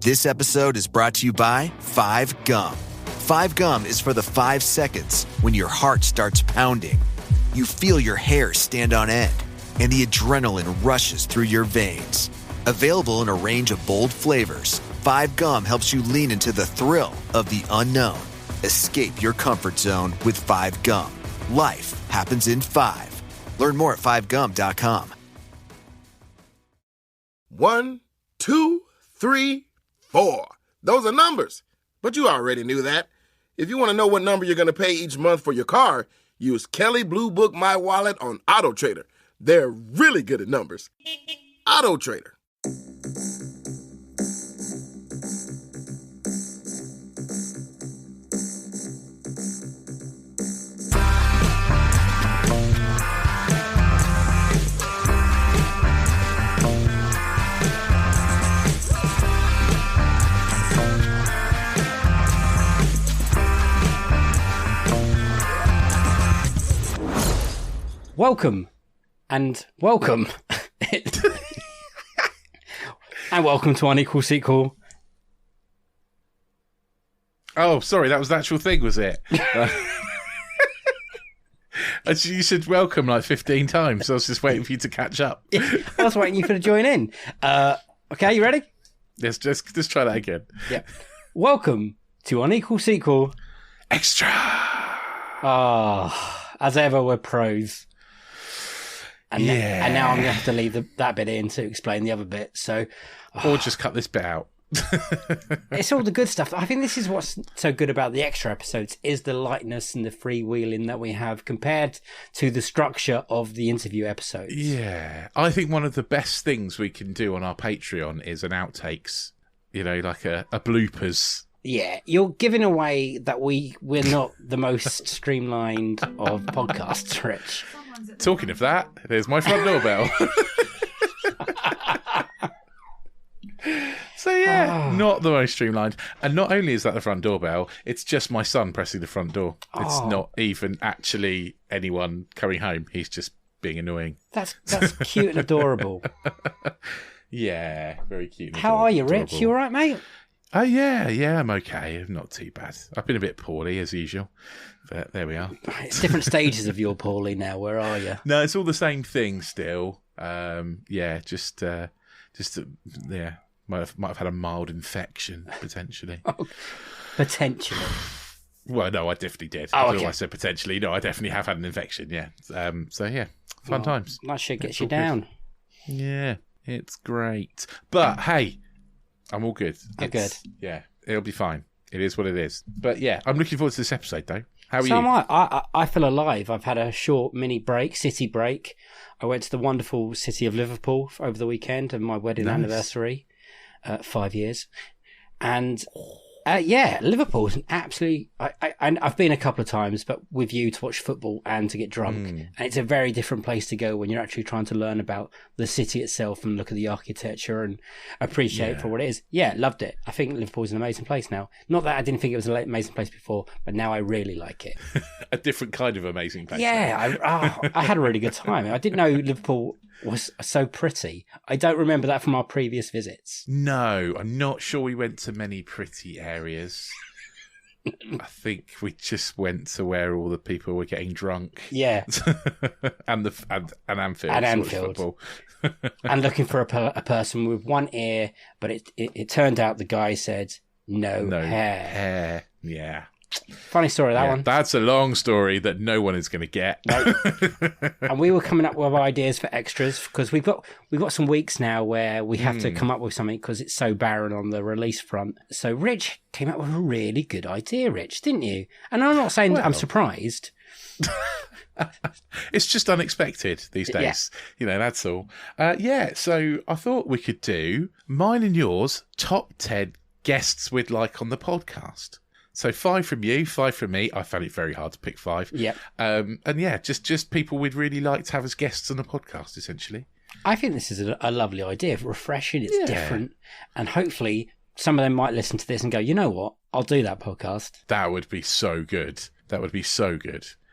This episode is brought to you by 5 Gum. 5 Gum is for the 5 seconds when your heart starts pounding, you feel your hair stand on end, and the adrenaline rushes through your veins. Available in a range of bold flavors, 5 Gum helps you lean into the thrill of the unknown. Escape your comfort zone with 5 Gum. Life happens in 5. Learn more at 5gum.com. 1, 2, 3, 4. Those are numbers, but you already knew that. If you want to know what number you're going to pay each month for your car, use Kelley Blue Book My Wallet on Auto Trader. They're really good at numbers. Auto Trader. Welcome, and welcome, and welcome to Unequal Sequel. Oh, sorry, that was the actual thing, was it? You said welcome like 15 times. I was just waiting for you to catch up. I was waiting for you to join in. Okay, you ready? Let's just try that again. Yeah. Welcome to Unequal Sequel. Extra! As ever, we're pros. And now I'm going to have to leave that bit in to explain the other bit. So, or just cut this bit out. It's all the good stuff. I think this is what's so good about the extra episodes is the lightness and the freewheeling that we have compared to the structure of the interview episodes. Yeah. I think one of the best things we can do on our Patreon is an outtakes, like a bloopers. Yeah, you're giving away that we're not the most streamlined of podcasts, Rich. Talking of that, there's my front doorbell. So yeah, not the most streamlined. And not only is that the front doorbell, it's just my son pressing the front door. It's not even actually anyone coming home. He's just being annoying. That's cute and adorable. Yeah, very cute. How are you, Rich? You all right, mate? Oh, yeah, I'm okay. I'm not too bad. I've been a bit poorly, as usual. But there we are. It's different stages of your poorly now. Where are you? No, it's all the same thing still. Just might have had a mild infection, potentially. Potentially? Well, no, I definitely did. Oh, I okay. don't know why I said potentially. No, I definitely have had an infection, yeah. Fun times. That shit gets you down. Good. Yeah, it's great. But, hey... I'm all good. Good. Yeah, it'll be fine. It is what it is. But yeah, I'm looking forward to this episode, though. How are you? So am I. I feel alive. I've had a short mini break, city break. I went to the wonderful city of Liverpool over the weekend of my wedding anniversary, 5 years. And Liverpool's an absolutely... I've been a couple of times, but with you to watch football and to get drunk. And it's a very different place to go when you're actually trying to learn about the city itself and look at the architecture and appreciate it for what it is. Yeah, loved it. I think Liverpool's an amazing place now. Not that I didn't think it was an amazing place before, but now I really like it. A different kind of amazing place. Yeah, I had a really good time. I didn't know Liverpool was so pretty. I don't remember that from our previous visits. No, I'm not sure we went to many pretty areas. I think we just went to where all the people were getting drunk. Yeah. and Anfield. And Anfield. And looking for a person with one ear, but it turned out the guy said no hair. Yeah. Funny story, that one. That's a long story that no one is going to get. No. And we were coming up with ideas for extras because we've got some weeks now where we have to come up with something because it's so barren on the release front. So Rich came up with a really good idea, Rich, didn't you? And I'm not saying I'm surprised. It's just unexpected these days. That's all. So I thought we could do mine and yours top 10 guests we'd like on the podcast. So 5 from you, 5 from me. I found it very hard to pick 5. Yep. Just people we'd really like to have as guests on the podcast, essentially. I think this is a lovely idea. Refreshing, it's different. And hopefully some of them might listen to this and go, you know what? I'll do that podcast. That would be so good. It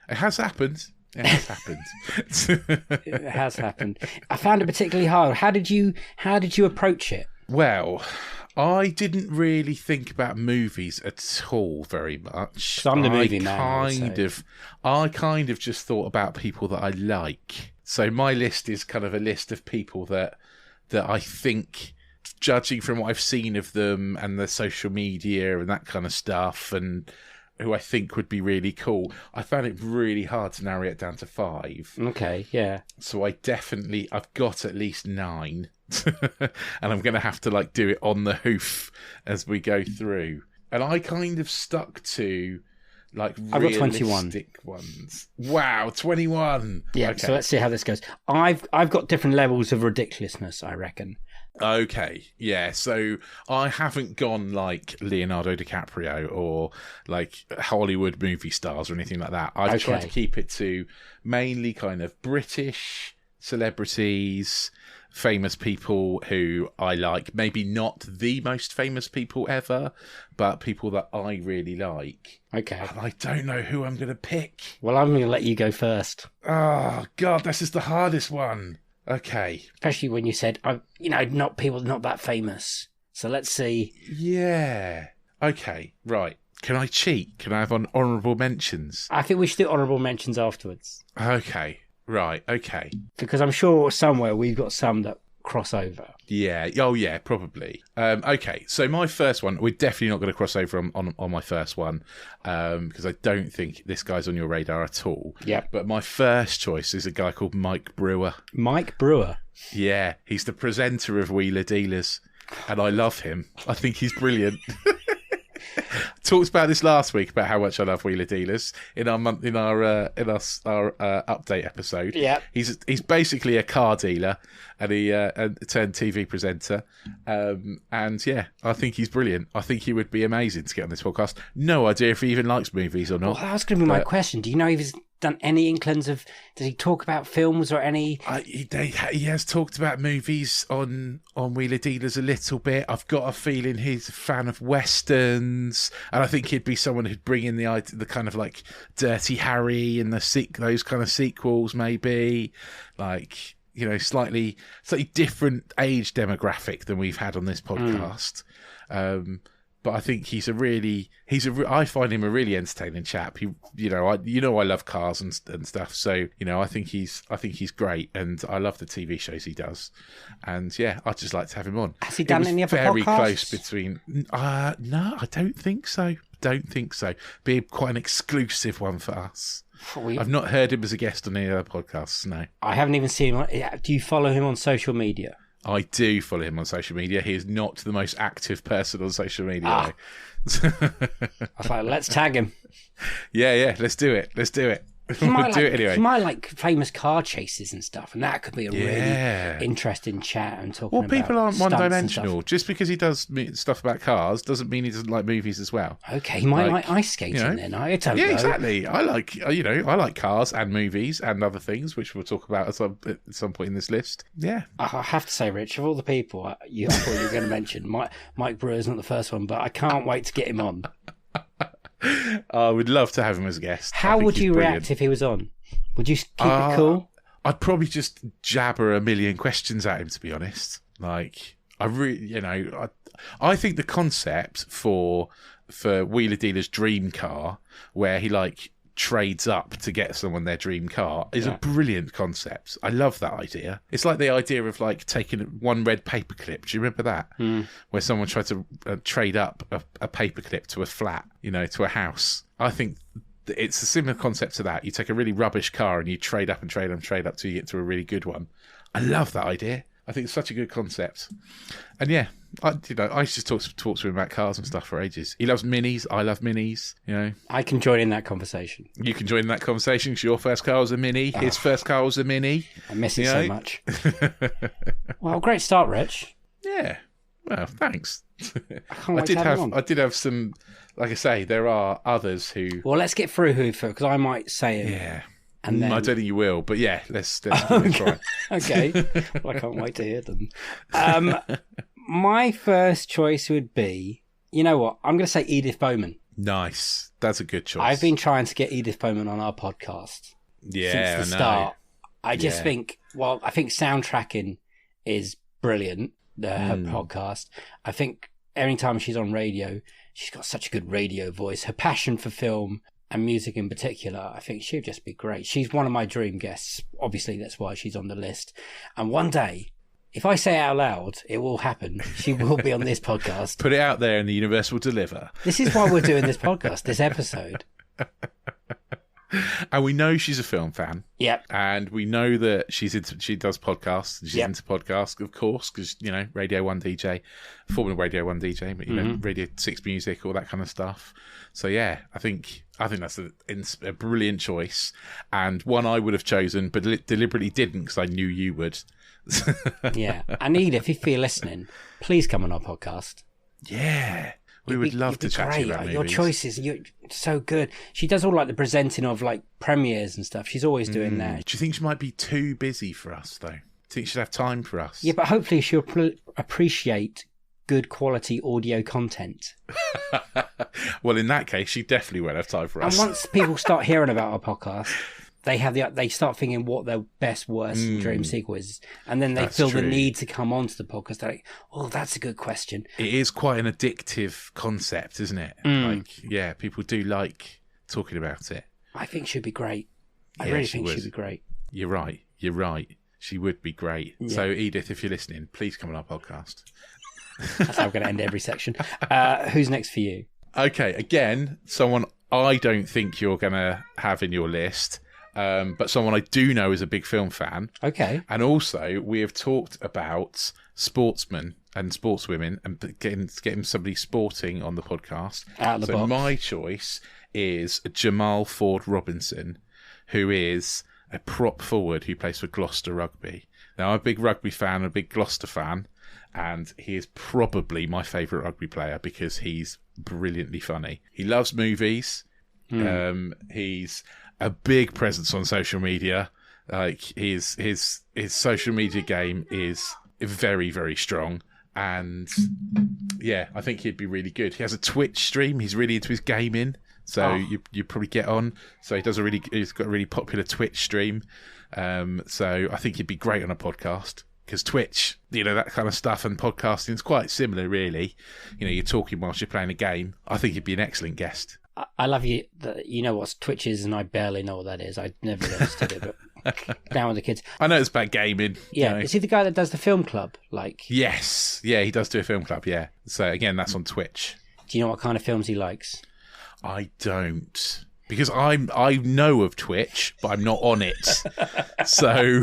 has happened. It has happened. I found it particularly hard. How did you approach it? Well, I didn't really think about movies at all very much. 'Cause I'm the movie man, I kind of just thought about people that I like. So my list is kind of a list of people that I think, judging from what I've seen of them and their social media and that kind of stuff, and who I think would be really cool. I found it really hard to narrow it down to 5. Okay, yeah. So I've got at least 9. And I'm going to have to do it on the hoof as we go through. And I kind of stuck to I've got 21 realistic ones. Wow, 21. Yeah, okay. So let's see how this goes. I've got different levels of ridiculousness, I reckon. Okay, yeah. So I haven't gone like Leonardo DiCaprio or like Hollywood movie stars or anything like that. I've tried to keep it to mainly kind of British celebrities, famous people who I like. Maybe not the most famous people ever, but people that I really like. Okay. And I don't know who I'm going to pick. Well, I'm going to let you go first. Oh, God, this is the hardest one. Okay. Especially when you said, not that famous. So let's see. Yeah. Okay, right. Can I cheat? Can I have honourable mentions? I think we should do honourable mentions afterwards. Okay. Right, okay. Because I'm sure somewhere we've got some that cross over. Yeah. Oh, yeah, probably. Okay, so my first one, we're definitely not going to cross over on my first one, because I don't think this guy's on your radar at all. Yeah. But my first choice is a guy called Mike Brewer. Mike Brewer? Yeah, he's the presenter of Wheeler Dealers, and I love him. I think he's brilliant. Talked about this last week about how much I love Wheeler Dealers in our update episode. Yeah, he's basically a car dealer and he turned TV presenter. And yeah, I think he's brilliant. I think he would be amazing to get on this podcast. No idea if he even likes movies or not. Well, that's going to be my question. Do you know if he's done any inklings of? Does he talk about films or any? He has talked about movies on Wheeler Dealers a little bit. I've got a feeling he's a fan of westerns, and I think he'd be someone who'd bring in the kind of like Dirty Harry and those kind of sequels, maybe like slightly different age demographic than we've had on this podcast. But I think I find him a really entertaining chap. I love cars and stuff. So, I think he's great, and I love the TV shows he does. And yeah, I'd just like to have him on. Has he done any other podcasts? Very close between. No, I don't think so. Be quite an exclusive one for us. I've not heard him as a guest on any other podcasts. No, I haven't even seen him. Do you follow him on social media? I do follow him on social media. He is not the most active person on social media. I was like, let's tag him. Yeah, let's do it. We'll do it anyway. He might like famous car chases and stuff, and that could be a really interesting chat and talking about. Well, people aren't one-dimensional. Just because he does stuff about cars doesn't mean he doesn't like movies as well. Okay, he might like ice skating then. I don't know. Yeah, exactly. I like cars and movies and other things, which we'll talk about at some point in this list. Yeah. I have to say, Rich, of all the people I thought you were going to mention, Mike Brewer's not the first one, but I can't wait to get him on. I would love to have him as a guest. How would you react if he was on? Would you keep it cool? I'd probably just jabber a million questions at him, to be honest. Like, I think the concept for Wheeler Dealer's dream car, where he trades up to get someone their dream car, is a brilliant concept. I love that idea. It's like the idea of taking one red paperclip. Do you remember that? Where someone tried to trade up a paperclip to a flat, to a house. I think it's a similar concept to that. You take a really rubbish car and you trade up and trade up till you get to a really good one. I love that idea. I think it's such a good concept. And yeah, I used to talk to him about cars and stuff for ages. He loves minis. I love minis. I can join in that conversation. You can join in that conversation because your first car was a mini. His first car was a mini. I miss it so much. Well, great start, Rich. Yeah. Well, thanks. I did have some. Like I say, there are others who. Well, let's get through who because I might say it. Yeah. And then... I don't think you will, but yeah, let's give it a try. Okay. Well, I can't wait to hear them. My first choice would be, you know what? I'm going to say Edith Bowman. Nice. That's a good choice. I've been trying to get Edith Bowman on our podcast since the start. I just think, I think soundtracking is brilliant, her podcast. I think anytime she's on radio, she's got such a good radio voice. Her passion for film and music in particular, I think she'd just be great. She's one of my dream guests. Obviously, that's why she's on the list. And one day, if I say it out loud, it will happen. She will be on this podcast. Put it out there and the universe will deliver. This is why we're doing this podcast, this episode. And we know she's a film fan. Yep. And we know that she does podcasts. She's Yep. into podcasts, of course, because, you know, Radio 1 DJ, former Radio 1 DJ, but, you know, Radio 6 Music, all that kind of stuff. So, yeah, I think that's a brilliant choice, and one I would have chosen, but deliberately didn't because I knew you would. Yeah. And Edith, if you're listening, please come on our podcast. Yeah. We would love to chat to you about movies. Your choices, you're so good. She does all like the presenting of like premieres and stuff. She's always doing that. Do you think she might be too busy for us, though? Do you think she'd have time for us? Yeah, but hopefully she'll appreciate good quality audio content. Well, in that case, she definitely won't have time for us. And once people start hearing about our podcast, they start thinking what their best, worst dream sequel is, and then they feel the need to come onto the podcast. They're like, "Oh, that's a good question." It is quite an addictive concept, isn't it? Like, yeah, people do like talking about it. I think she'd be great. I really think she'd be great. You're right. She would be great. Yeah. So, Edith, if you're listening, please come on our podcast. That's how we're going to end every section. Who's next for you? Okay, again, someone I don't think you're going to have in your list. But someone I do know is a big film fan. Okay. And also, we have talked about sportsmen and sportswomen and getting somebody sporting on the podcast. Out of the box. My choice is Jamal Ford Robinson, who is a prop forward who plays for Gloucester Rugby. Now, I'm a big rugby fan, a big Gloucester fan, and he is probably my favourite rugby player because he's brilliantly funny. He loves movies. He's a big presence on social media. Like his social media game is very, very strong, and yeah, I think he'd be really good. He has a Twitch stream. He's really into his gaming, so you probably get on. So he's got a really popular Twitch stream. So I think he'd be great on a podcast because Twitch, you know, that kind of stuff, and podcasting is quite similar, really. You know, you're talking whilst you're playing a game. I think he'd be an excellent guest. I love you. You know what Twitch is, and I barely know what that is. I never understood it, but down with the kids. I know it's about gaming. Yeah, you know. Is he the guy that does the film club? Like, yes, yeah, he does do a film club. Yeah, so again, that's on Twitch. Do you know what kind of films he likes? I don't, because I know of Twitch, but I'm not on it. So,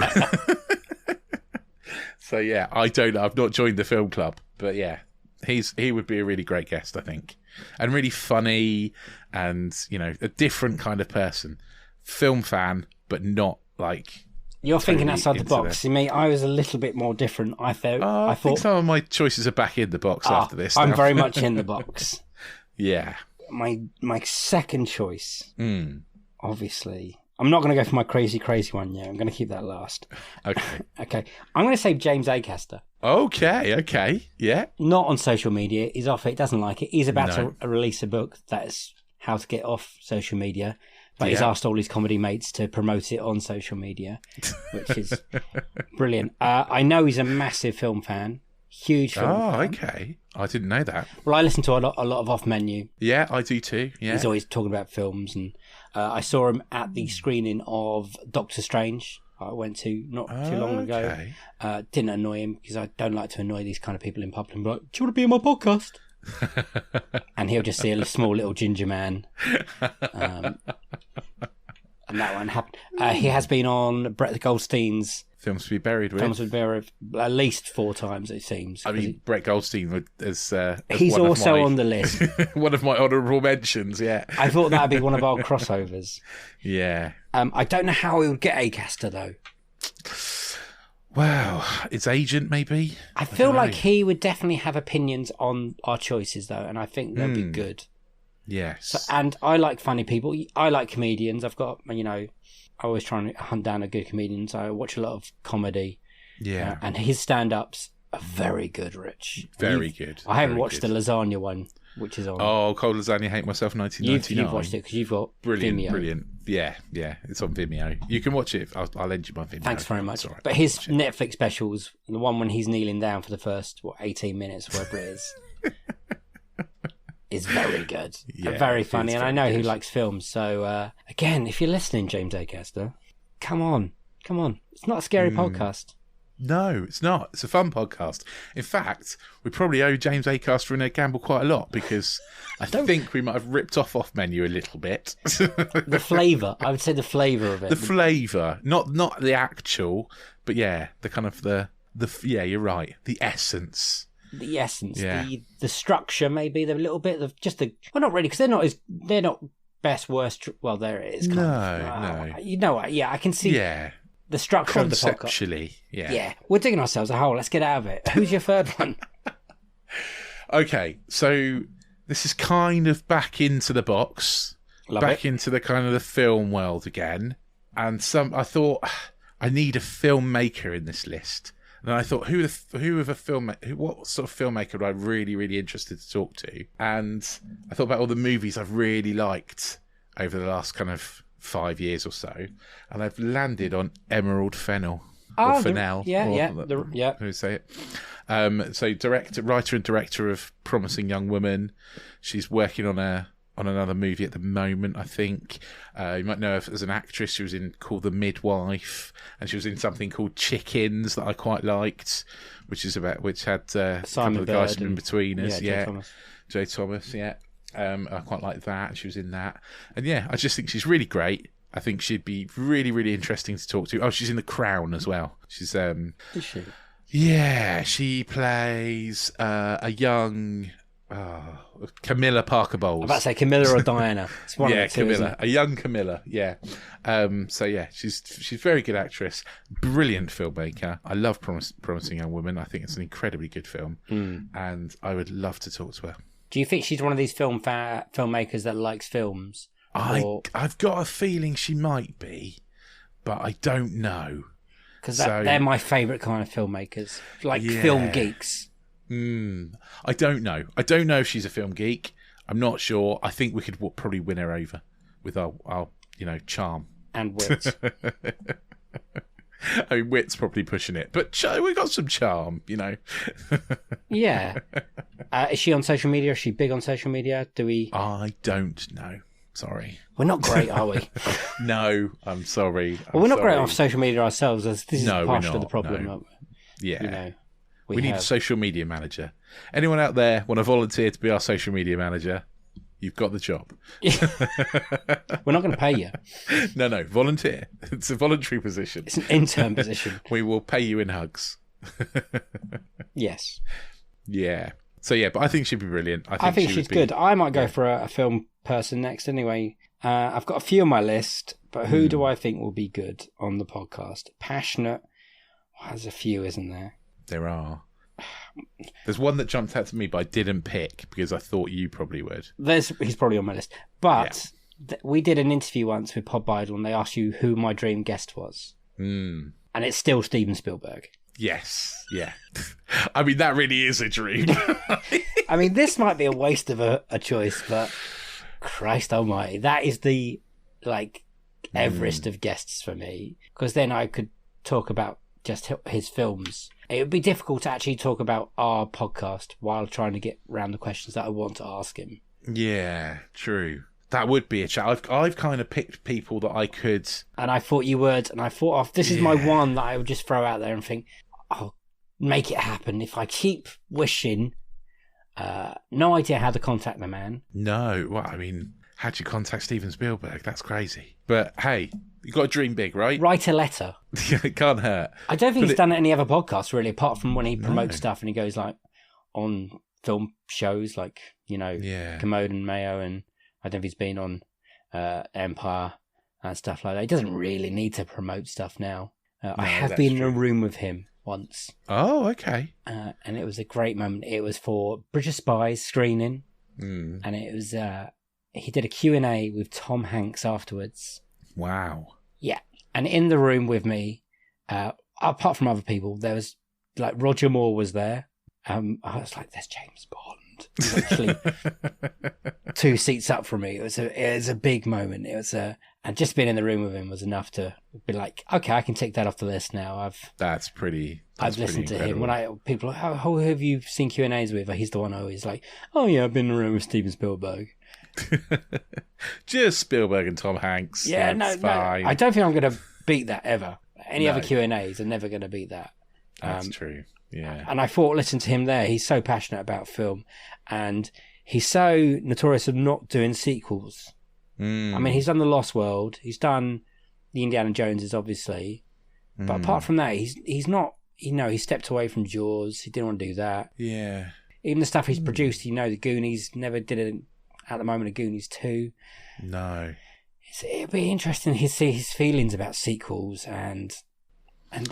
so yeah, I don't. I've not joined the film club, but yeah, he would be a really great guest, I think. And really funny, and, you know, a different kind of person. Film fan, but not like... You're thinking outside the box. See, me, I was a little bit more different. I thought think some of my choices are back in the box after this. I'm very much in the box. Yeah. My second choice, obviously... I'm not going to go for my crazy one yet. I'm going to keep that last. Okay. Okay. I'm going to say James Acaster. Okay. Yeah. Not on social media. He's off it. Doesn't like it. He's about to release a book that's how to get off social media. But he's asked all his comedy mates to promote it on social media, which is brilliant. I know he's a massive film fan. Huge film fan. Okay. I didn't know that. Well, I listen to a lot of Off Menu. Yeah, I do too. Yeah. He's always talking about films, and I saw him at the screening of Doctor Strange. I went to not too long ago. Didn't annoy him because I don't like to annoy these kind of people in public. I'm like, do you want to be on my podcast? And he'll just see a small little ginger man. And that one happened. He has been on Brett Goldstein's Films to be Buried with. Films to be Buried at least 4 times, it seems. I mean, Brett Goldstein is he's also on the list. One of my honourable mentions, yeah. I thought that would be one of our crossovers. Yeah. I don't know how he would get Acaster, though. Wow. His agent, maybe? I feel like he would definitely have opinions on our choices, though, and I think they'd be good. Yes. So, and I like funny people. I like comedians. I've got, you know, I always try and hunt down a good comedian, so I watch a lot of comedy. Yeah. And his stand-ups are very good, Rich. Very good. I haven't watched the lasagna one, which is on. Oh, Cold Lasagna, Hate Myself, 1999. You've watched it because you've got Brilliant. Vimeo. Yeah. It's on Vimeo. You can watch it. I'll lend you my Vimeo. Thanks very much. Right. But his Netflix specials, the one when he's kneeling down for the first, 18 minutes, whatever it is, is very good. Yeah, very funny, and I know he good. likes films. So, again, if you're listening, James Acaster, come on. It's not a scary podcast. No, it's not. It's a fun podcast. In fact, we probably owe James Acaster and Ed Gamble quite a lot because I think we might have ripped off Menu a little bit. The flavour. I would say the flavour of it. The flavour. Not the actual, but yeah, the kind of the yeah, you're right. The essence. The essence. Yeah. The structure, maybe. The little bit of just the... Well, not really, because they're not best, worst... Well, there it is. No. You know what? Yeah, I can see... Yeah. The structure of the podcast. Conceptually, yeah. Yeah, we're digging ourselves a hole. Let's get out of it. Who's your third one? Okay, so this is kind of back into the box, into the kind of the film world again. And I thought I need a filmmaker in this list. And I thought, what sort of filmmaker would I really, really interested to talk to? And I thought about all the movies I've really liked over the last kind of 5 years or so, and I've landed on Emerald Fennell. Or Fennell. Who say it? So writer and director of Promising Young Woman. She's working on another movie at the moment, I think. You might know her as an actress. She was in called The Midwife, and she was in something called Chickens that I quite liked, which had a couple of guys from In Between Us. Jay Thomas. Yeah. I quite like that. She was in that. And yeah, I just think she's really great. I think she'd be really, really interesting to talk to. Oh, she's in The Crown as well. She's Is she? Yeah, she plays a young Camilla Parker Bowles. I'm about to say Camilla or Diana. It's one of the two, Camilla. A young Camilla, yeah. So yeah, she's a very good actress. Brilliant filmmaker. I love Promising Young Woman. I think it's an incredibly good film. And I would love to talk to her. Do you think she's one of these filmmakers that likes films? I've got a feeling she might be, but I don't know. Because they're my favourite kind of filmmakers, film geeks. I don't know. I don't know if she's a film geek. I'm not sure. I think we could probably win her over with our charm and wit. I mean, wit's probably pushing it, but we got some charm, Yeah. Is she on social media? Is she big on social media? I don't know. Sorry. We're not great, are we? No, I'm sorry. We're not great on social media ourselves. This is part of the problem. No. Yeah. We need a social media manager. Anyone out there want to volunteer to be our social media manager? You've got the job. We're not going to pay you. No, volunteer. It's a voluntary position. It's an intern position. We will pay you in hugs. Yes. Yeah. So yeah, but I think she'd be brilliant. I think she's good. I might go for a film person next anyway. I've got a few on my list, but who do I think will be good on the podcast? Passionate. Well, there's a few, isn't there? There are. There's one that jumped out to me, but I didn't pick because I thought you probably would. He's probably on my list. But we did an interview once with Pod Bidle, and they asked you who my dream guest was. And it's still Steven Spielberg. Yes, yeah. I mean, that really is a dream. I mean, this might be a waste of a choice, but Christ almighty, that is the, Everest of guests for me. Because then I could talk about just his films. It would be difficult to actually talk about our podcast while trying to get around the questions that I want to ask him. Yeah, true. That would be a challenge. I've kind of picked people that I could... And I thought you would, and I thought, this is my one that I would just throw out there and think, I'll make it happen. If I keep wishing, no idea how to contact the man. No, well, I mean, how'd you contact Steven Spielberg? That's crazy. But hey, you got to dream big, right? Write a letter. It can't hurt. I don't think he's done any other podcasts, really, apart from when he promotes stuff and he goes, on film shows, Commode and Mayo, and I don't know if he's been on Empire and stuff like that. He doesn't really need to promote stuff now. I have been in a room with him once. Oh, okay. And it was a great moment. It was for Bridge of Spies screening. And it was... he did a Q&A with Tom Hanks afterwards. Wow. Yeah. And in the room with me, apart from other people, there was... Roger Moore was there. I was like, there's James Bond. He was actually 2 seats up from me. It was a big moment. It was And just being in the room with him was enough to be like, okay, I can tick that off the list now. I've listened to him. When people are like, who have you seen Q&As with? He's the one always like, oh yeah, I've been in the room with Steven Spielberg. Just Spielberg and Tom Hanks. Yeah, That's no, fine. I don't think I'm going to beat that ever. Any other Q&As are never going to beat that. That's true. Yeah. And I thought, listen to him there. He's so passionate about film, and he's so notorious of not doing sequels. I mean, he's done The Lost World. He's done the Indiana Joneses, obviously. But apart from that, he's not, he stepped away from Jaws. He didn't want to do that. Yeah. Even the stuff he's produced, the Goonies, never did it at the moment of Goonies 2. No. It'd be interesting to see his feelings about sequels and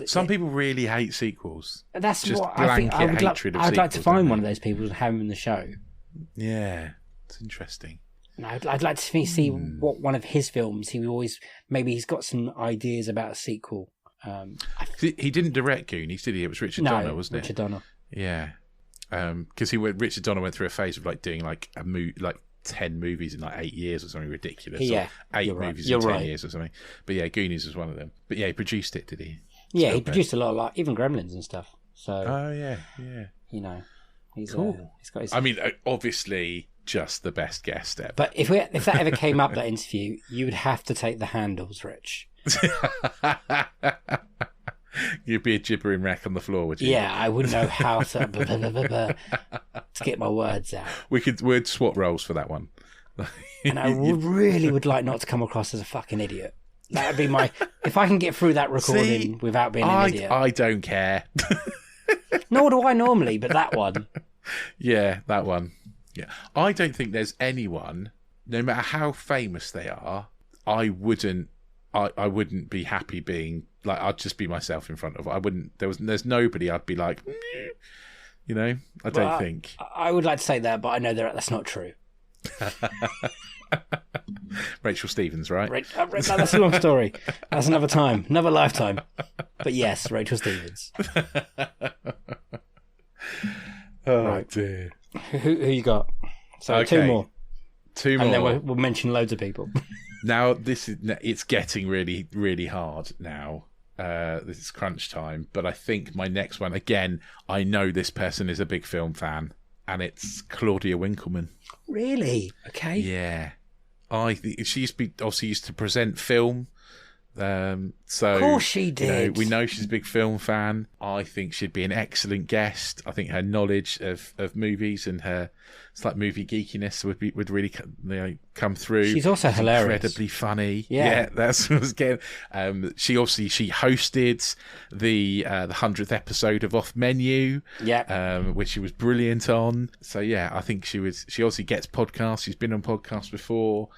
some people really hate sequels. That's just what I think. blanket hatred of I'd like to sequels, find don't one they? of those people and have him in the show. Yeah, it's interesting. I'd like to see what one of his films maybe he's got some ideas about a sequel. He didn't direct Goonies, did he? It was Richard Donner, wasn't it? Richard Donner. Yeah, because Richard Donner went through a phase of like doing like 10 movies in like 8 years or something ridiculous. Yeah, or 8 you're right. movies You're in 10 right. years or something. But yeah, Goonies was one of them. But yeah, he produced it, did he? Yeah, he produced a lot, like even Gremlins and stuff. So oh yeah. he's Cool. He's got his. I mean, obviously, just the best guest ever. But if that ever came up, that interview, you would have to take the handles, Rich. You'd be a gibbering wreck on the floor, would you? Yeah, I wouldn't know how to get my words out. We'd swap roles for that one. And I would like not to come across as a fucking idiot. That would be my... If I can get through that recording without being an idiot. I don't care. Nor do I normally, but that one. Yeah, that one. Yeah, I don't think there's anyone, no matter how famous they are, I wouldn't be happy being like, I'd just be myself in front of. I wouldn't. There's nobody I'd be like, I don't think. I would like to say that, but I know that's not true. Rachel Stevens, right? That's a long story. That's another time, another lifetime. But yes, Rachel Stevens. Oh right. dear. Who you got? So Okay. Two more. And then we'll mention loads of people. Now it's getting really, really hard now. This is crunch time. But I think my next one, again, I know this person is a big film fan, and it's Claudia Winkleman. Really? Okay. Yeah. I think she used to present film. So of course she did. We know she's a big film fan. I think she'd be an excellent guest. I think her knowledge of movies and her movie geekiness would really come through. She's also hilarious, incredibly funny. Yeah, that's what I was getting. She hosted the 100th episode of Off Menu. Yeah, which she was brilliant on. So yeah, I think she obviously gets podcasts. She's been on podcasts before.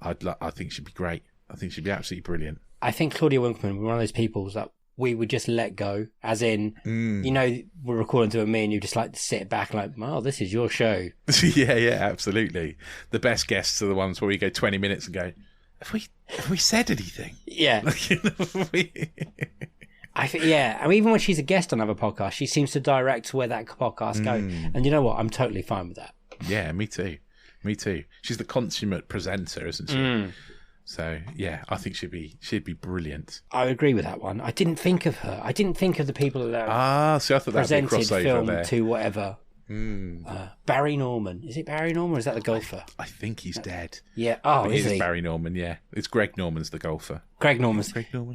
I think she'd be great. I think she'd be absolutely brilliant. I think Claudia Winkleman was one of those people that we would just let go, as in, we're recording to me and you just like to sit back like, oh, this is your show. yeah, absolutely. The best guests are the ones where we go 20 minutes and go, have we said anything? Yeah. I mean, even when she's a guest on other podcasts, she seems to direct where that podcast goes. And you know what? I'm totally fine with that. Yeah, me too. She's the consummate presenter, isn't she? So yeah, I think she'd be brilliant. I agree with that one. I didn't think of her. I didn't think of the people that so I thought that'd be a crossover film there. to whatever. Barry Norman. Is it Barry Norman or is that the golfer? I think he's dead. Yeah. Oh, but is it he? Barry Norman, yeah. It's Greg Norman's the golfer. Greg Norman.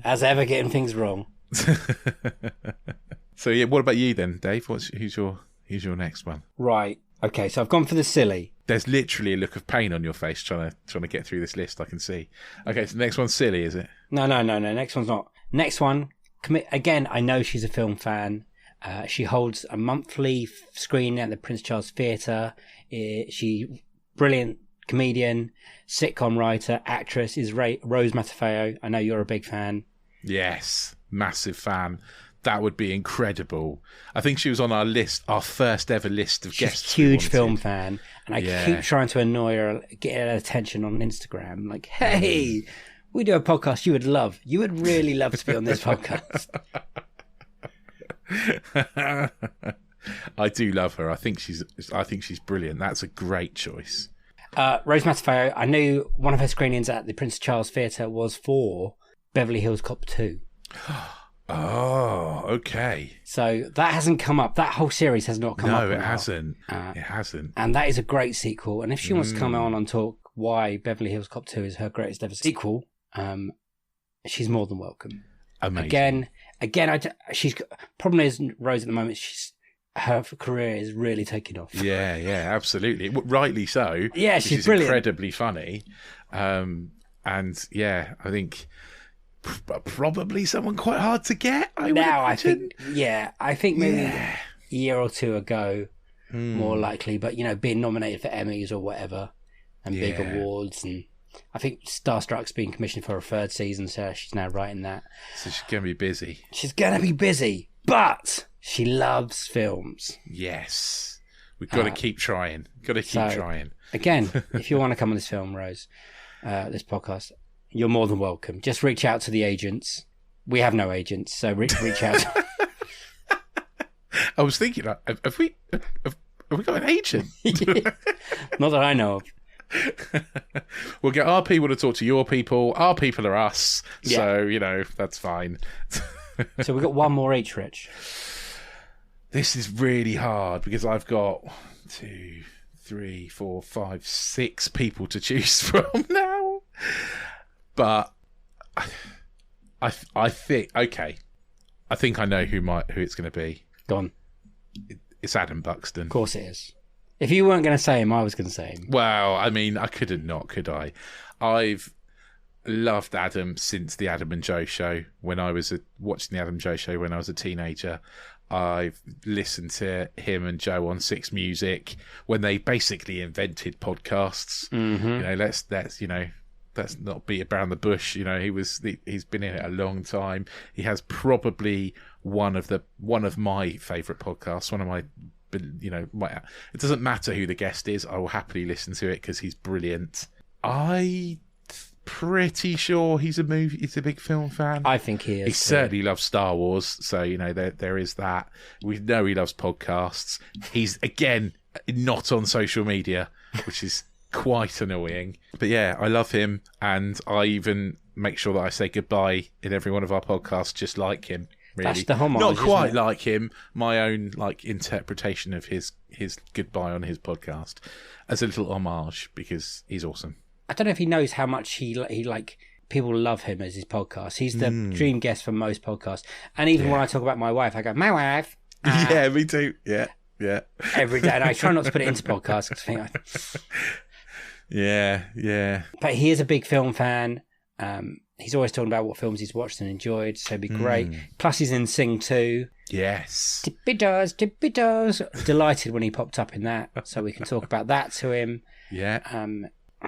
As ever, getting things wrong. So yeah, what about you then, Dave? Who's your next one? Right. Okay, so I've gone for the silly. There's literally a look of pain on your face trying to get through this list. I can see. Okay, so the next one's silly, is it? No. Next one's not. Next one. Again, I know she's a film fan. She holds a monthly screening at the Prince Charles Theatre. She brilliant comedian, sitcom writer, actress is Rose Matafeo. I know you're a big fan. Yes, massive fan. That would be incredible. I think she was on our list, our first ever list of guests. She's a huge film fan, and I keep trying to annoy her, get her attention on Instagram. Like, hey, we do a podcast you would love. You would really love to be on this podcast. I do love her. I think she's brilliant. That's a great choice. Rose Matafeo, I knew one of her screenings at the Prince Charles Theatre was for Beverly Hills Cop 2. Oh, okay. So that hasn't come up. That whole series has not come up. No, it hasn't. It hasn't. And that is a great sequel. And if she wants to come on and talk why Beverly Hills Cop 2 is her greatest ever sequel, she's more than welcome. Amazing. Again, she's problem is Rose at the moment. Her career is really taking off. Yeah, absolutely. Rightly so. Yeah, she's brilliant. Incredibly funny. And yeah, I think probably someone quite hard to get. I think maybe a year or two ago, more likely. But being nominated for Emmys or whatever, and big awards, and I think Starstruck's been commissioned for a third season, so she's now writing that. So she's going to be busy. She's going to be busy, but she loves films. Yes, we've got to keep trying. Trying. Again, if you want to come on this film, Rose, this podcast, you're more than welcome. Just reach out to the agents. We have no agents, so reach out. I was thinking, have we got an agent? Not that I know of. We'll get our people to talk to your people. Our people are us. Yeah. So, that's fine. So we've got one more each, Rich. This is really hard because I've got 2, 3, 4, 5, 6 people to choose from now. But I think, okay, I think I know who it's going to be. Go on. It's Adam Buxton. Of course it is. If you weren't going to say him, I was going to say him. Well, I mean, I couldn't not, could I? I've loved Adam since the Adam and Joe show. When I was watching the Adam and Joe show when I was a teenager, I've listened to him and Joe on Six Music when they basically invented podcasts. Mm-hmm. Let's not beat around the bush. He's been in it a long time. He has probably one of my favourite podcasts. One of my, it doesn't matter who the guest is. I will happily listen to it because he's brilliant. I'm pretty sure he's a big film fan. I think he is. He certainly loves Star Wars. So there is that. We know he loves podcasts. He's again not on social media, which is quite annoying. But yeah, I love him, and I even make sure that I say goodbye in every one of our podcasts just like him. Really. That's the homage, not quite like him, my own interpretation of his goodbye on his podcast as a little homage, because he's awesome. I don't know if he knows how much he people love him as his podcast. He's the dream guest for most podcasts, and even when I talk about my wife, I go, my wife. Yeah, me too. Yeah. Every day, and I try not to put it into podcasts because I think Yeah. But he is a big film fan. He's always talking about what films he's watched and enjoyed, so it'd be great. Plus, he's in Sing 2. Yes. Tippy does. Delighted when he popped up in that, so we can talk about that to him. Yeah.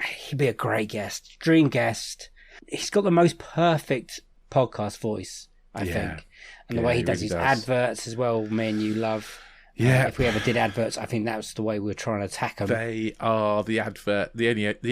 He'd be a great guest, dream guest. He's got the most perfect podcast voice, I think. And the way he does his adverts as well, me and you love. Yeah. If we ever did adverts, I think that's the way we're trying to attack them. They are the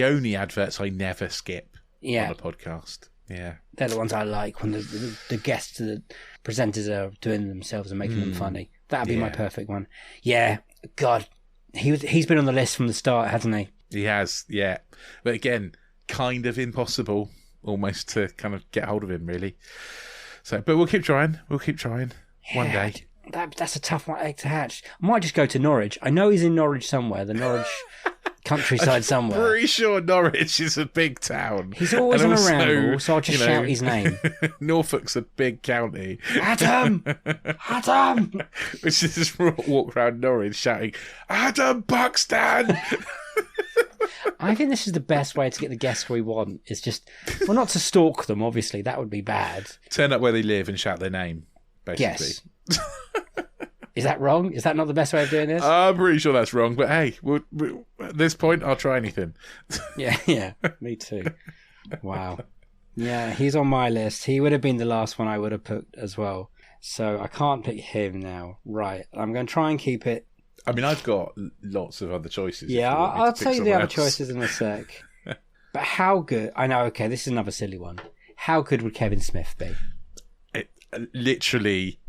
only adverts I never skip on a podcast. Yeah. They're the ones I like when the guests, the presenters are doing themselves and making them funny. That'd be my perfect one. Yeah. God, he's been on the list from the start, hasn't he? He has, yeah. But again, kind of impossible almost to kind of get hold of him, really. So, but we'll keep trying. One day. That's a tough one egg to hatch. I might just go to Norwich. I know he's in Norwich somewhere, the Norwich countryside somewhere. I'm pretty sure Norwich is a big town. He's always on a ramble, so I'll just shout his name. Norfolk's a big county. Adam! Which is just walk around Norwich shouting, Adam Buxton! I think this is the best way to get the guests we want. It's just, well, not to stalk them, obviously. That would be bad. Turn up where they live and shout their name, basically. Yes. Is that wrong? Is that not the best way of doing this? I'm pretty sure that's wrong, but hey, at this point, I'll try anything. Yeah, me too. Wow. Yeah, he's on my list. He would have been the last one I would have put as well. So I can't pick him now. Right. I'm going to try and keep it. I mean, I've got lots of other choices. Yeah, I'll tell you the other choices in a sec. But how good... I know, okay, this is another silly one. How good would Kevin Smith be? Literally...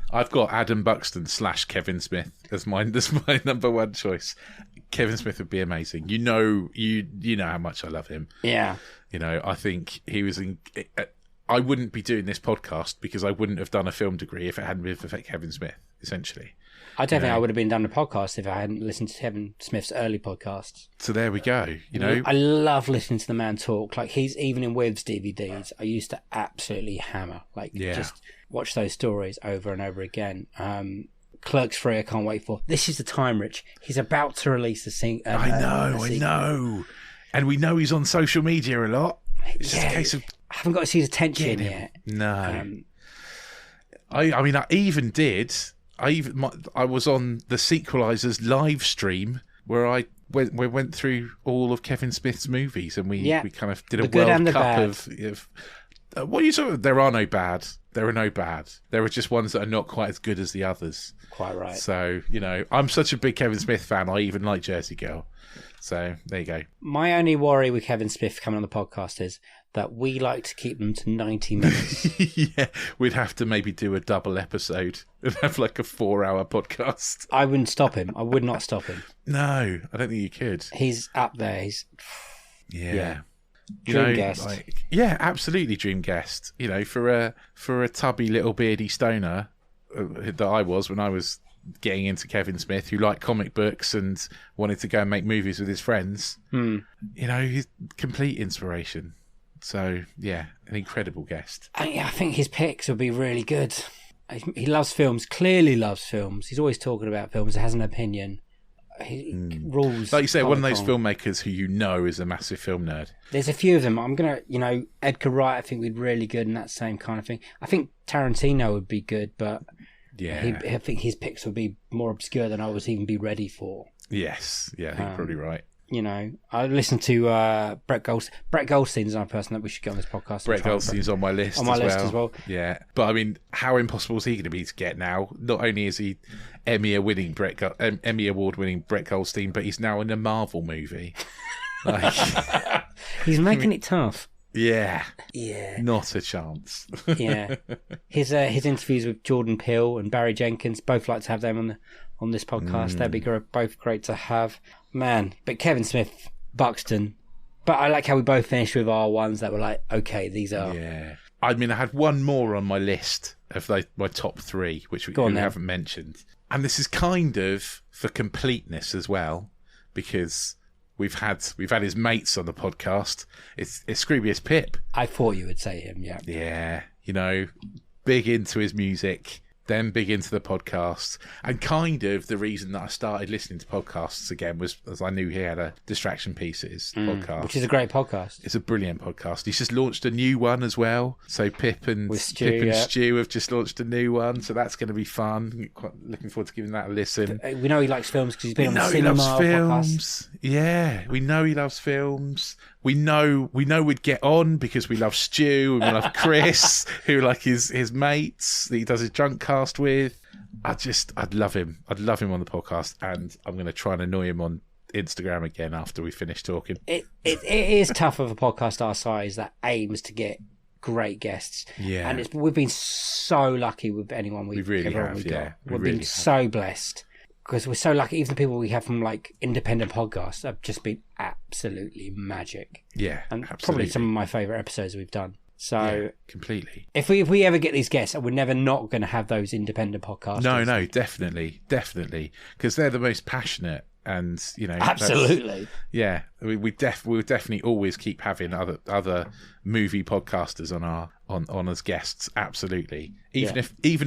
I've got Adam Buxton / Kevin Smith as my number one choice. Kevin Smith would be amazing. You know how much I love him. Yeah. I think he was in. I wouldn't be doing this podcast because I wouldn't have done a film degree if it hadn't been for Kevin Smith, essentially. I don't think I would have been done a podcast if I hadn't listened to Kevin Smith's early podcasts. So there we go. I love listening to the man talk. Like, he's even in With's DVDs. I used to absolutely hammer. Just watch those stories over and over again. Clerks 3, I can't wait for. This is the time, Rich. He's about to release a I know. And we know he's on social media a lot. It's just a case of... I haven't got to see his attention yet. No. I even did... I was on the Sequelizers live stream where we went through all of Kevin Smith's movies, and we kind of did a World Cup of what are you talking about? There are no bad. There are no bad. There are just ones that are not quite as good as the others. Quite right. So, I'm such a big Kevin Smith fan, I even like Jersey Girl. So, there you go. My only worry with Kevin Smith coming on the podcast is that we like to keep them to 90 minutes. Yeah, we'd have to maybe do a double episode and have like a 4-hour podcast. I wouldn't stop him. I would not stop him. No, I don't think you could. He's up there. Yeah. Dream guest. Absolutely dream guest. For a tubby little beardy stoner that I was when I was getting into Kevin Smith, who liked comic books and wanted to go and make movies with his friends. He's complete inspiration. So, yeah, an incredible guest. I think his picks would be really good. He loves films, clearly loves films. He's always talking about films, has an opinion. He rules. Like you say, one of those filmmakers who is a massive film nerd. There's a few of them. I'm going to, Edgar Wright, I think would be really good in that same kind of thing. I think Tarantino would be good, but I think his picks would be more obscure than I would even be ready for. Yes, yeah, I think you're probably right. I listened to Brett Goldstein. Brett Goldstein's another person that we should get on this podcast. Brett Goldstein's on my list as well. Yeah. But, I mean, how impossible is he going to be to get now? Not only is he Emmy Award-winning Brett Goldstein, but he's now in a Marvel movie. He's making it tough. Yeah. Yeah. Not a chance. Yeah. His interviews with Jordan Peele and Barry Jenkins, both like to have them on this podcast. They'd be both great to have. Man, but Kevin Smith, Buxton. But I like how we both finished with our ones that were like, okay, these are... Yeah. I mean, I had one more on my list of my top 3, which we haven't mentioned. And this is kind of for completeness as well, because we've had his mates on the podcast. It's Scroobius Pip. I thought you would say him, yeah. Yeah, big into his music, then big into the podcast. And kind of the reason that I started listening to podcasts again was as I knew he had a Distraction Pieces podcast. Which is a great podcast. It's a brilliant podcast. He's just launched a new one as well. So Pip and Stu have just launched a new one. So that's going to be fun. Quite looking forward to giving that a listen. We know he likes films because he's been on the Cinema podcast. We know he loves films. Yeah, we know he loves films. We know we'd get on because we love Stu and we love Chris, who like his mates that he does his drunk cast with. I'd love him. I'd love him on the podcast, and I'm going to try and annoy him on Instagram again after we finish talking. It is tough of a podcast our size that aims to get great guests. Yeah, and we've been so lucky with anyone we've really ever have. Got. We've been so blessed. Because we're so lucky, even the people we have from like independent podcasts have just been absolutely magic. Yeah, and absolutely. Probably some of my favourite episodes we've done. So yeah, completely. If we ever get these guests, we're never not going to have those independent podcasts. No, definitely, because they're the most passionate, and absolutely. Yeah, we'll definitely always keep having other movie podcasters on as guests. Absolutely, even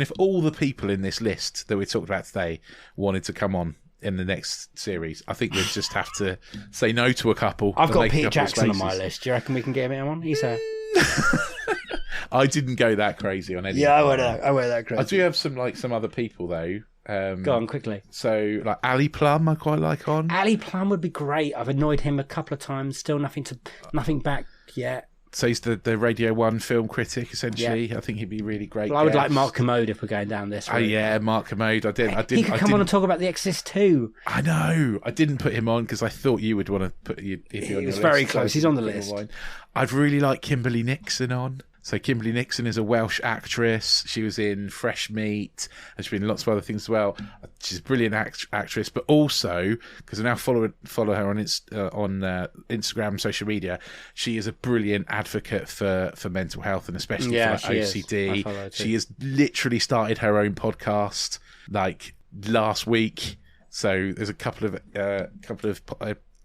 if all the people in this list that we talked about today wanted to come on in the next series, I think we'd just have to say no to a couple. I've got Peter Jackson on my list. Do you reckon we can get him on? He's a... I didn't go that crazy on any. Yeah, I went that crazy. I do have some other people though. Go on quickly. So like Ali Plum, I quite like on. Ali Plum would be great. I've annoyed him a couple of times. Still nothing back yet. So he's the Radio 1 film critic, essentially. Yeah. I think he'd be really great. Well, I would like Mark Kermode if we're going down this route. Oh, yeah, Mark Kermode. He could come on and talk about The Exorcist too. I know. I didn't put him on because I thought you would want to put him on the list. He was very close. He's on the list. I'd really like Kimberly Nixon on. So Kimberly Nixon is a Welsh actress. She was in Fresh Meat, and she's been in lots of other things as well. She's a brilliant actress, but also, because I now follow her on Instagram, social media, she is a brilliant advocate for mental health, and especially for OCD. She has literally started her own podcast like last week. So there's a couple of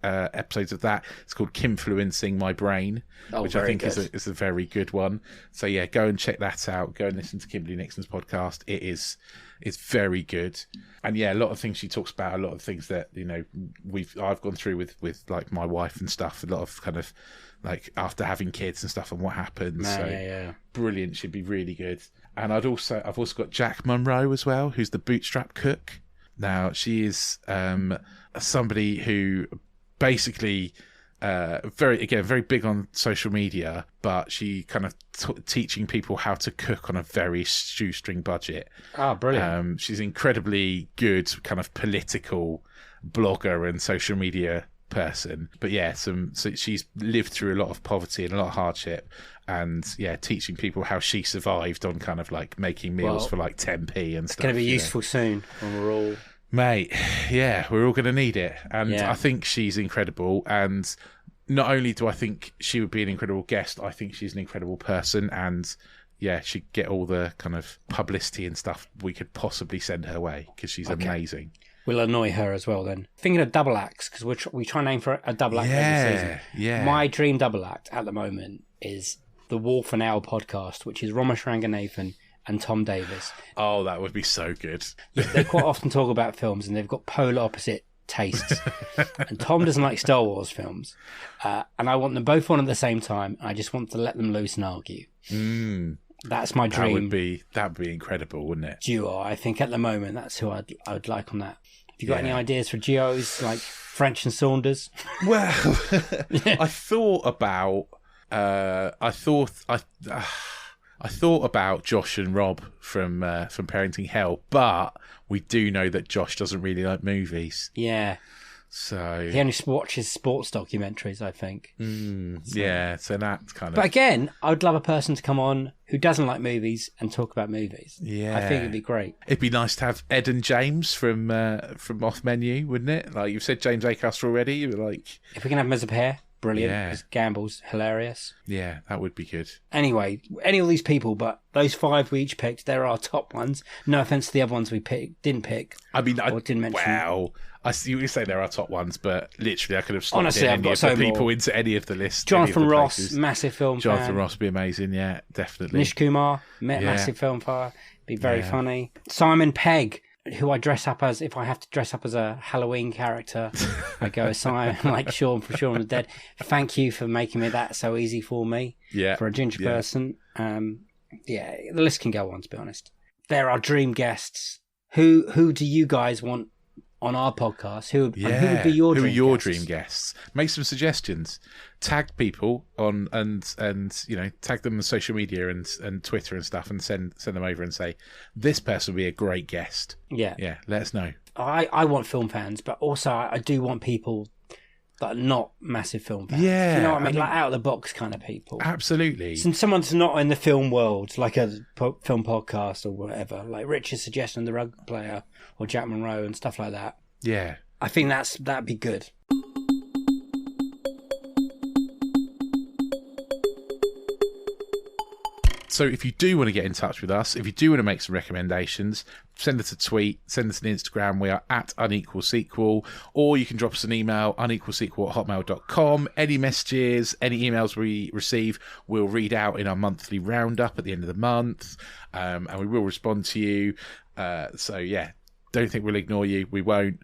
episodes of that. It's called Kimfluencing My Brain, which I think is a very good one. So yeah, go and check that out. Go and listen to Kimberly Nixon's podcast. It's very good. And yeah, a lot of things she talks about, a lot of things that, you know, I've gone through with like my wife and stuff, a lot of kind of like after having kids and stuff and what happens. Brilliant. She'd be really good. And I've also got Jack Munro as well, who's the bootstrap cook. Now she is somebody who basically very big on social media, but she kind of teaching people how to cook on a very shoestring budget. Brilliant. She's incredibly good kind of political blogger and social media person, but yeah, so she's lived through a lot of poverty and a lot of hardship, and yeah, teaching people how she survived on kind of like making meals for like 10p and stuff. It's going to be useful soon when we're all... Mate, yeah, we're all going to need it. And I think she's incredible. And not only do I think she would be an incredible guest, I think she's an incredible person. And yeah, she'd get all the kind of publicity and stuff we could possibly send her way, because she's amazing. We'll annoy her as well then. Thinking of double acts, because we try and aim for a double act every season. Yeah. My dream double act at the moment is the Wolf and Owl podcast, which is Ramesh Ranganathan and Tom Davis. Oh, that would be so good. They quite often talk about films, and they've got polar opposite tastes. And Tom doesn't like Star Wars films, and I want them both on at the same time. I just want to let them loose and argue. That's my dream. That'd be incredible, wouldn't it? Duo. I think at the moment that's who I would like on that. Have you got any ideas for duos like French and Saunders? Well, I thought about Josh and Rob from Parenting Hell, but we do know that Josh doesn't really like movies. Yeah. So he only watches sports documentaries, I think. Yeah, so that's kind of... But again, I would love a person to come on who doesn't like movies and talk about movies. Yeah. I think it'd be great. It'd be nice to have Ed and James from Off Menu, wouldn't it? Like, you've said James Acaster already. You're like... If we can have them as a pair, brilliant. Yeah. Gamble's hilarious. Yeah, that would be good. Anyway, any of these people, but those 5 we each picked, they're our top ones. No offence to the other ones we didn't pick. I mean, or didn't mention. Wow. I see you say they're our top ones, but literally I could have slotted any of the people into any of the lists. Jonathan Ross, massive film fan. Jonathan Ross would be amazing, yeah, definitely. Nish Kumar, massive film fan. Be very funny. Simon Pegg, who I dress up as, if I have to dress up as a Halloween character, I go as Simon, like Shaun from Shaun of the Dead. Thank you for making that so easy for me. Yeah. For a ginger person. The list can go on, to be honest. They're our dream guests. Who do you guys want on our podcast? Who would be your dream guests? Who are your dream guests? Make some suggestions. Tag people on and tag them on social media and Twitter and stuff, and send them over and say, this person would be a great guest. Yeah. Yeah, let us know. I want film fans, but also I do want people that are not massive film fans. Yeah. You know what I mean? Like out of the box kind of people. Absolutely. Since someone's not in the film world, like a film podcast or whatever, like Richard's suggestion, The Rugby Player or Jack Monroe and stuff like that. Yeah. I think that'd be good. So if you do want to get in touch with us, if you do want to make some recommendations, send us a tweet, send us an Instagram. We are at Unequal Sequel, or you can drop us an email, unequalsequel@hotmail.com. Any messages, any emails we receive, we'll read out in our monthly roundup at the end of the month, and we will respond to you. So yeah, don't think we'll ignore you. We won't.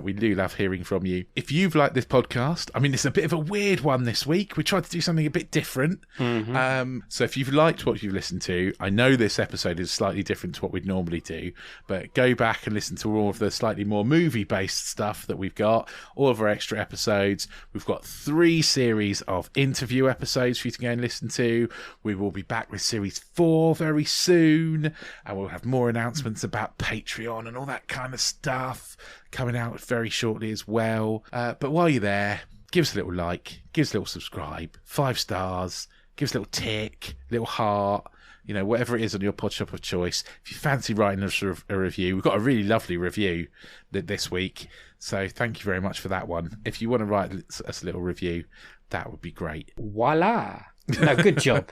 We do love hearing from you. If you've liked this podcast, I mean, it's a bit of a weird one this week. We tried to do something a bit different. Mm-hmm. So if you've liked what you've listened to, I know this episode is slightly different to what we'd normally do, but go back and listen to all of the slightly more movie-based stuff that we've got, all of our extra episodes. We've got 3 series of interview episodes for you to go and listen to. We will be back with series 4 very soon, and we'll have more announcements about Patreon and all that kind of stuff coming out very shortly as well. But while you're there, give us a little like, give us a little subscribe, 5 stars, give us a little tick, little heart, whatever it is on your pod shop of choice. If you fancy writing us a review, we've got a really lovely review this week. So thank you very much for that one. If you want to write us a little review, that would be great. Voila. No, good job.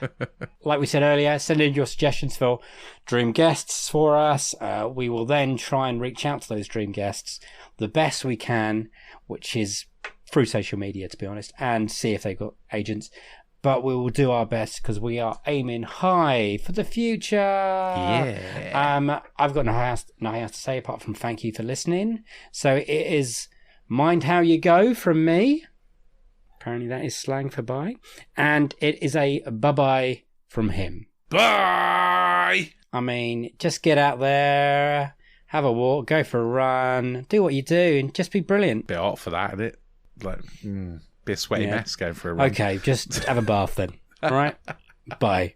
Like we said earlier, send in your suggestions for dream guests for us. We will then try and reach out to those dream guests the best we can, which is through social media, to be honest, and see if they've got agents. But we will do our best because we are aiming high for the future. Yeah. I've got nothing else to say apart from thank you for listening. So it is mind how you go from me. Apparently that is slang for bye. And it is a bye-bye from him. Bye! I mean, just get out there, have a walk, go for a run, do what you do, and just be brilliant. Bit hot for that, isn't it? Like, be a sweaty mess going for a run. Okay, just have a bath then. All right? Bye.